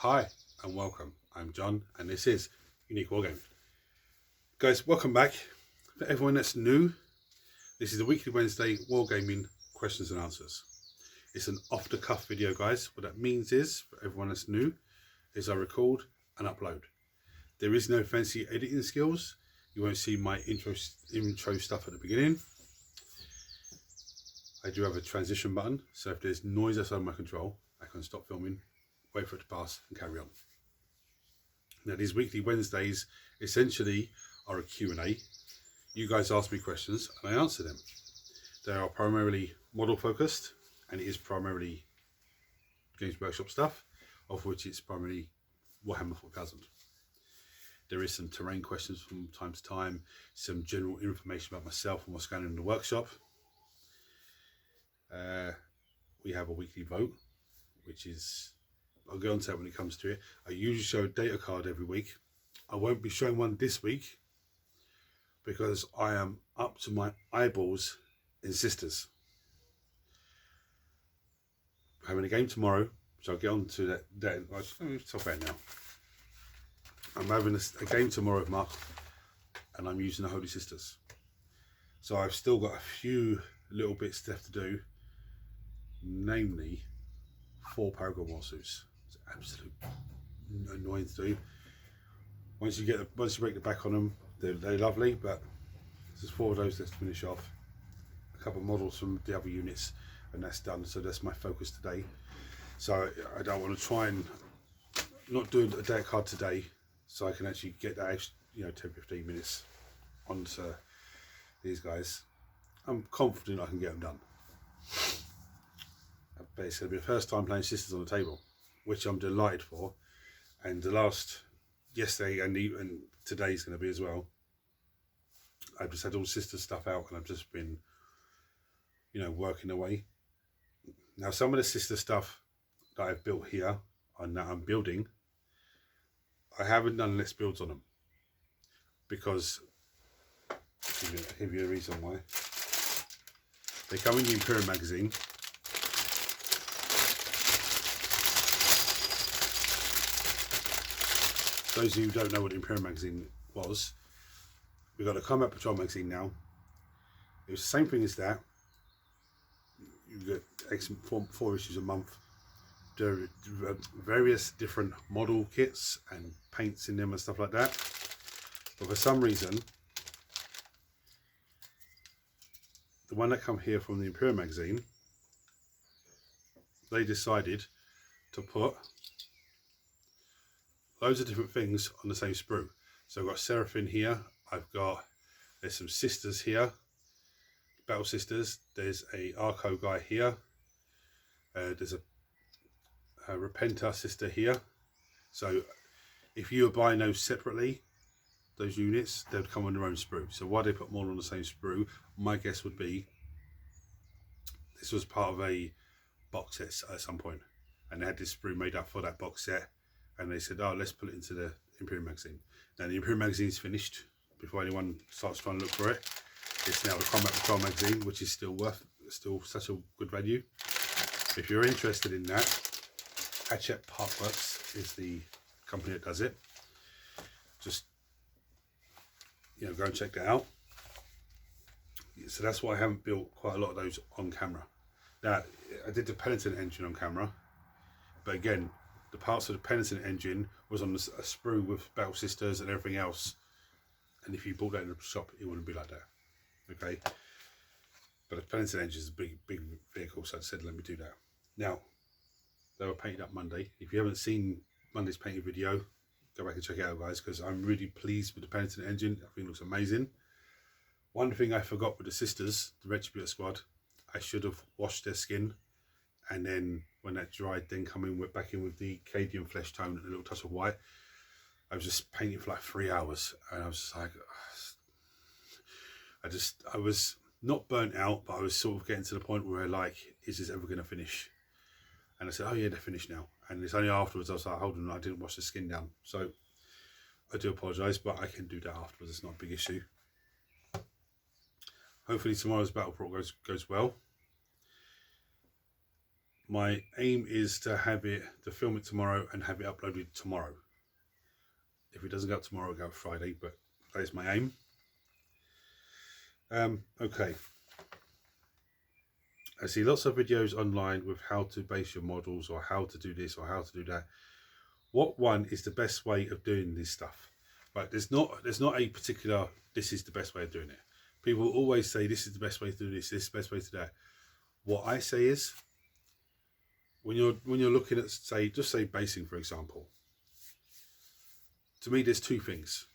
Hi and welcome. I'm John and this is Unique Wargaming. Guys, welcome back. For everyone that's new, this is the weekly Wednesday Wargaming questions and answers. It's an off-the-cuff video, guys. What that means is, for everyone that's new, is I record and upload. There is no fancy editing skills. You won't see my intro stuff at the beginning. I do have a transition button, so if there's noise outside my control, I can stop filming, wait for it to pass and carry on. Now these weekly Wednesdays essentially are a Q&A. You guys ask me questions and I answer them. They are primarily model focused and it is primarily Games Workshop stuff, of which it's primarily Warhammer 4000. There is some terrain questions from time to time, some general information about myself and what's going on in the workshop. We have a weekly vote, which is, I'll go on to that when it comes to it. I usually show a data card every week. I won't be showing one this week because I am up to my eyeballs in sisters. We're having a game tomorrow, so I'll get on to that. Let me talk about it now. I'm having a game tomorrow with Mark and I'm using the Holy Sisters. So I've still got a few little bits left to do, namely 4 Paragon War suits. It's absolute annoying to do. Once you break the back on them, they're lovely, but there's 4 of those left to finish off. A couple of models from the other units, and that's done. So that's my focus today. So I don't want to try and not do a data card today, so I can actually get that extra, 10-15 minutes onto these guys. I'm confident I can get them done. But it's going to be the first time playing Sisters on the table, which I'm delighted for. And yesterday and even today's going to be as well. I've just had all Sister stuff out and I've just been, working away. Now some of the Sister stuff that I've built here and that I'm building, I haven't done less builds on them because, I'll give you a reason why. They come in the Imperial magazine. Those of you who don't know what the Imperial magazine was, we've got a Combat Patrol magazine now. It was the same thing as that. You get 4 issues a month. There are various different model kits and paints in them and stuff like that. But for some reason, the one that come here from the Imperial magazine, they decided to put loads of different things on the same sprue. So I've got Seraphim here, there's some Sisters here, Battle Sisters, there's a Arco guy here, there's a Repenter Sister here. So if you were buying those separately, those units, they would come on their own sprue. So why they put more on the same sprue, my guess would be this was part of a box set at some point, and they had this sprue made up for that box set. And they said, oh, let's put it into the Imperial magazine. Now the Imperial magazine's finished before anyone starts trying to look for it. It's now the Combat Patrol magazine, which is still such a good value. If you're interested in that, Hatchet Partworks is the company that does it. Just, go and check that out. So that's why I haven't built quite a lot of those on camera. Now, I did the Penitent engine on camera, but again, the parts of the Penitent engine was on a sprue with Battle Sisters and everything else, and if you bought that in the shop it wouldn't be like that, okay? But the Penitent engine is a big vehicle, so I said let me do that. Now they were painted up Monday. If you haven't seen Monday's painted video, go back and check it out, guys, because I'm really pleased with the Penitent engine. I think it looks amazing. One thing I forgot with the Sisters, the Retributor squad, I should have washed their skin, and then when that dried, then come in back in with the Cadian flesh tone and a little touch of white. I was just painting for like 3 hours, and I was just like, I was not burnt out, but I was sort of getting to the point where like, is this ever going to finish? And I said, oh yeah, they're finished now. And it's only afterwards I was like, hold on, I didn't wash the skin down. So I do apologise, but I can do that afterwards. It's not a big issue. Hopefully tomorrow's battle prop goes well. My aim is to film it tomorrow and have it uploaded tomorrow. If it doesn't go up tomorrow, it'll go Friday, but that is my aim. Okay. I see lots of videos online with how to base your models or how to do this or how to do that. What one is the best way of doing this stuff? Right, there's not a particular, this is the best way of doing it. People always say this is the best way to do this is the best way to do that. What I say is, when you're looking at, just say basing, for example, to me there's two things.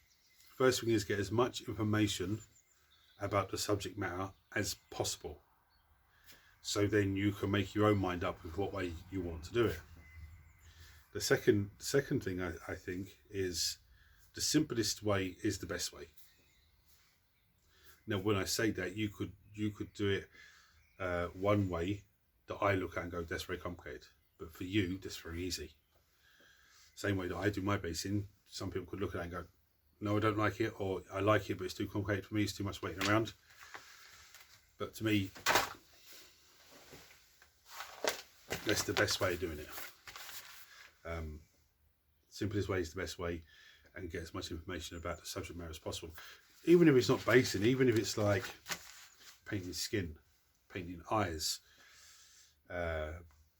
First thing is get as much information about the subject matter as possible, so then you can make your own mind up with what way you want to do it. The second thing I think is the simplest way is the best way. Now, when I say that, you could do it one way that I look at and go, that's very complicated. But for you, that's very easy. Same way that I do my basing, some people could look at it and go, no, I don't like it, or I like it, but it's too complicated for me, it's too much waiting around. But to me, that's the best way of doing it. Simplest way is the best way, and get as much information about the subject matter as possible. Even if it's not basing, even if it's like painting skin, painting eyes,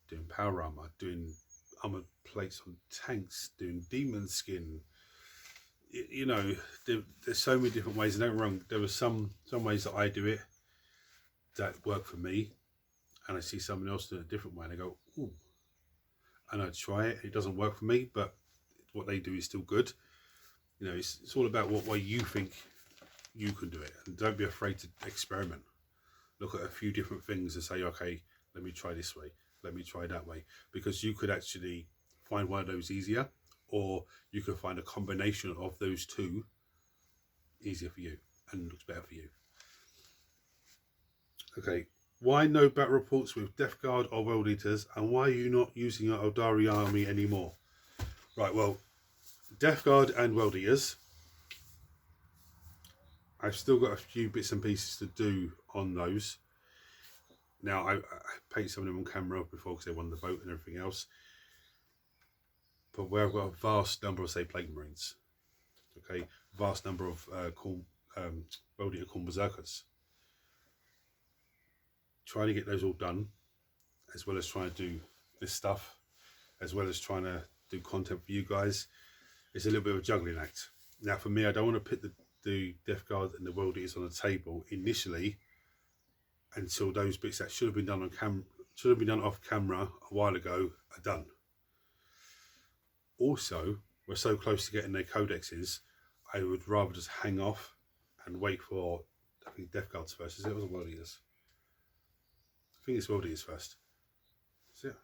doing power armor, doing armored plates on tanks, doing demon skin. You know, there's so many different ways. And don't get me wrong, there were some ways that I do it that work for me, and I see someone else doing it a different way, and I go, ooh, and I try it. It doesn't work for me, but what they do is still good. You know, it's all about what way you think you can do it, and don't be afraid to experiment. Look at a few different things and say, okay, let me try this way, let me try that way, because you could actually find one of those easier, or you could find a combination of those two easier for you and looks better for you. Okay, why no battle reports with Death Guard or World Eaters, and why are you not using your Eldari army anymore? Right, well, Death Guard and World Eaters, I've still got a few bits and pieces to do on those. Now, I painted some of them on camera before because they won the vote and everything else. But where I've got a vast number of, say, Plague Marines, okay, vast number of World Eater Khorne Berserkers. Trying to get those all done, as well as trying to do this stuff, as well as trying to do content for you guys, it's a little bit of a juggling act. Now, for me, I don't want to put the Death Guard and the World Eaters on the table initially until those bits that should have been done off camera a while ago are done. Also, we're so close to getting their codexes, I would rather just hang off and wait for, I think, Death Guards first. Is it, or was it World Eaters? I think it's World Eaters first. Is it?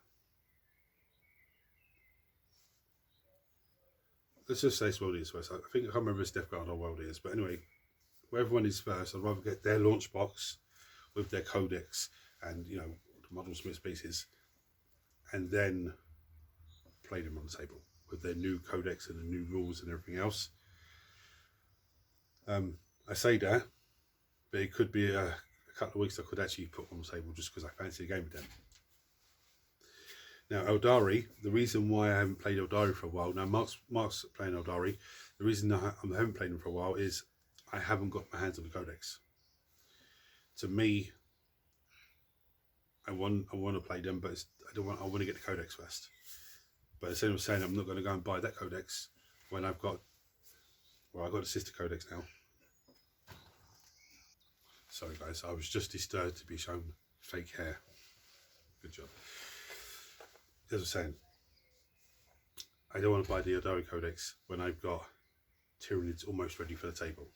Let's just say it's World Eaters first. I think, I can't remember if it's Death Guard or World Eaters, but anyway, wherever one is first, I'd rather get their launch box with their codex and, you know, the model smith pieces, and then play them on the table with their new codex and the new rules and everything else. I say that, but it could be a couple of weeks I could actually put on the table just because I fancy a game with them. Now, Eldari, the reason why I haven't played Eldari for a while, now Mark's playing Eldari, the reason I haven't played him for a while is I haven't got my hands on the codex. To me, I want to play them, but I want to get the codex first. But as I'm saying, I'm not going to go and buy that codex when I've got a sister codex now. Sorry guys, I was just disturbed to be shown fake hair. Good job. As I was saying, I don't want to buy the Eldari codex when I've got Tyranids almost ready for the table.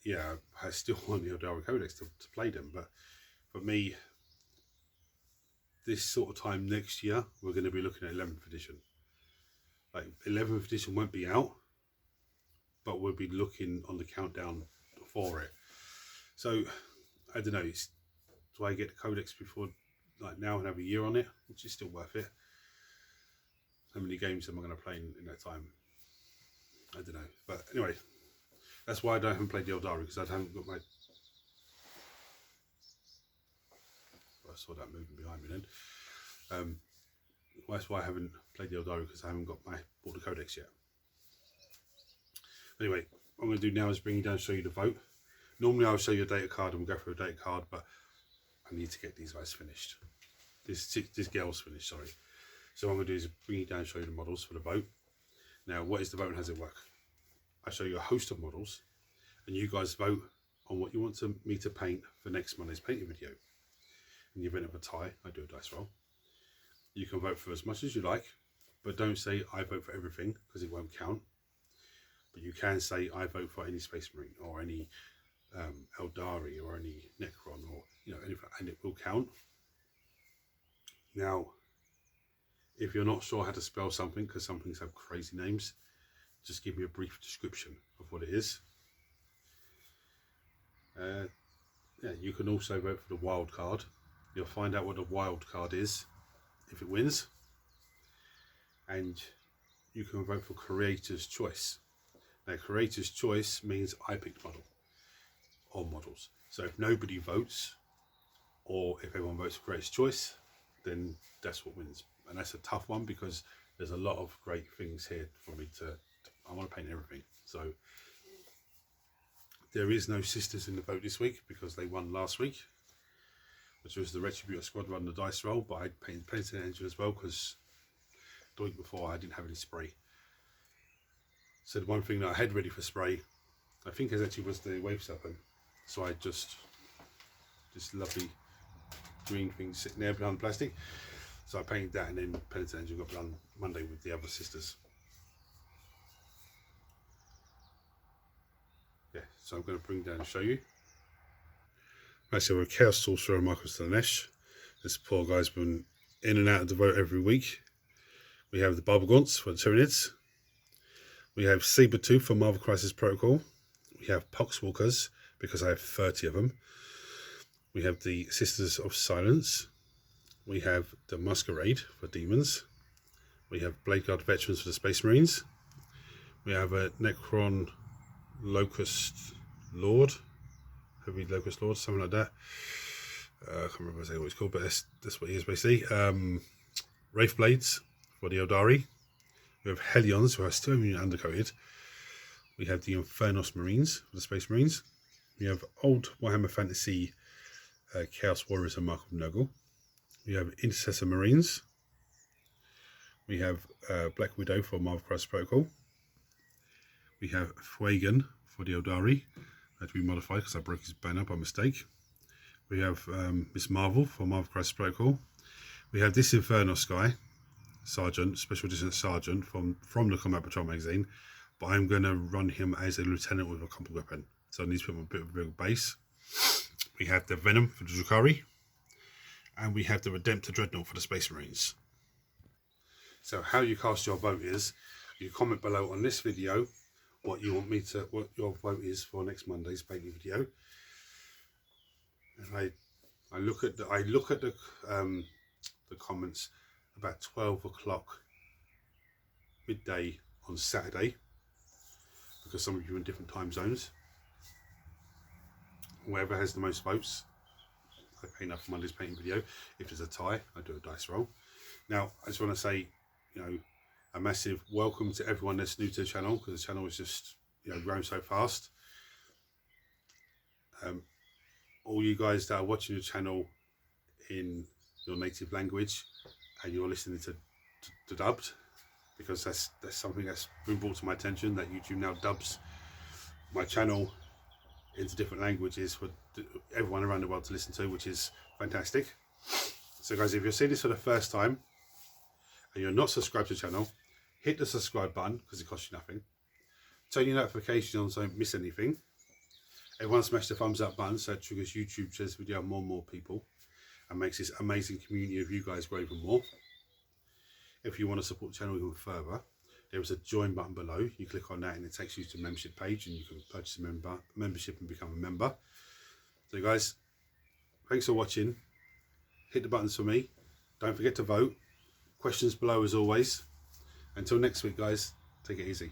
Yeah, I still want the Eldari codex to play them, but for me, this sort of time next year, we're going to be looking at 11th edition. Like, 11th edition won't be out, but we'll be looking on the countdown for it. So, I don't know, do I get the codex before, like, now and have a year on it, which is still worth it? How many games am I going to play in that time? I don't know. But anyway, that's why I haven't played the Eldari, because I haven't got my... I saw that moving behind me then. Well, that's why I haven't played the Eldari, because I haven't bought the codex yet. Anyway, what I'm going to do now is bring you down and show you the vote. Normally I'll show you a data card and we'll go through a data card, but I need to get these guys finished. This girl's finished, sorry. So what I'm going to do is bring you down and show you the models for the vote. Now, what is the vote and how does it work? I show you a host of models and you guys vote on what you want me to paint for next Monday's painting video. In the event of a tie, I do a dice roll. You can vote for as much as you like, but don't say I vote for everything because it won't count. But you can say I vote for any Space Marine or any Eldari or any Necron or anything, and it will count. Now, if you're not sure how to spell something, because some things have crazy names, just give me a brief description of what it is. Yeah, you can also vote for the wild card. You'll find out what the wild card is if it wins, and you can vote for Creator's Choice. Now, Creator's Choice means I picked model or models. So if nobody votes, or if everyone votes for Creator's Choice, then that's what wins. And that's a tough one because there's a lot of great things here for me I want to paint everything. So there is no sisters in the vote this week because they won last week, which was the Retributor squad run the dice roll, but I painted an engine as well because the week before I didn't have any spray. So the one thing that I had ready for spray, I think it actually was the Wave Serpent. So I just this lovely green thing sitting there behind the plastic. So I painted that and then painted an engine got done Monday with the other sisters. Yeah, so I'm going to bring down and show you. Right, so we're Chaos Sorcerer Michael Slanesh. This poor guy's been in and out of the vote every week. We have the Barbagons for the Tyranids. We have Sabertooth for Marvel Crisis Protocol. We have Poxwalkers, because I have 30 of them. We have the Sisters of Silence. We have the Masquerade for Demons. We have Blade Guard Veterans for the Space Marines. We have a Necron Locust Lord. Heavy Locust Lord, something like that. I can't remember what it's called, but that's what he is basically. Wraith Blades for the Eldari. We have Hellions, who are still undercoated. We have the Infernos Marines for the Space Marines. We have old Warhammer Fantasy Chaos Warriors and Mark of Nurgle. We have Intercessor Marines. We have Black Widow for Marvel Crisis Protocol. We have Fuegan for the Eldari. Had to be modified because I broke his banner by mistake. We have Miss Marvel for Marvel Crisis Protocol. We have this Infernos guy, Sergeant, Special Edition Sergeant from the Combat Patrol magazine, but I'm going to run him as a lieutenant with a combat weapon. So I need to put him a bit of a bigger base. We have the Venom for the Drukhari, and we have the Redemptor Dreadnought for the Space Marines. So how you cast your vote is, you comment below on this video what your vote is for next Monday's painting video. And I look at the comments about 12 o'clock midday on Saturday, because some of you are in different time zones. Whoever has the most votes, I paint up for Monday's painting video. If there's a tie, I do a dice roll. Now, I just want to say, a massive welcome to everyone that's new to the channel, because the channel is just, growing so fast. All you guys that are watching the channel in your native language and you're listening to dubbed, because that's something that's been brought to my attention, that YouTube now dubs my channel into different languages for everyone around the world to listen to, which is fantastic. So guys, if you're seeing this for the first time and you're not subscribed to the channel, hit the subscribe button because it costs you nothing. Turn your notifications on so you don't miss anything. Everyone smash the thumbs up button so it triggers YouTube, shares the video to more and more people, and makes this amazing community of you guys grow even more. If you want to support the channel even further, there is a join button below. You click on that and it takes you to the membership page, and you can purchase a membership and become a member. So guys, thanks for watching. Hit the buttons for me. Don't forget to vote. Questions below as always. Until next week guys, take it easy.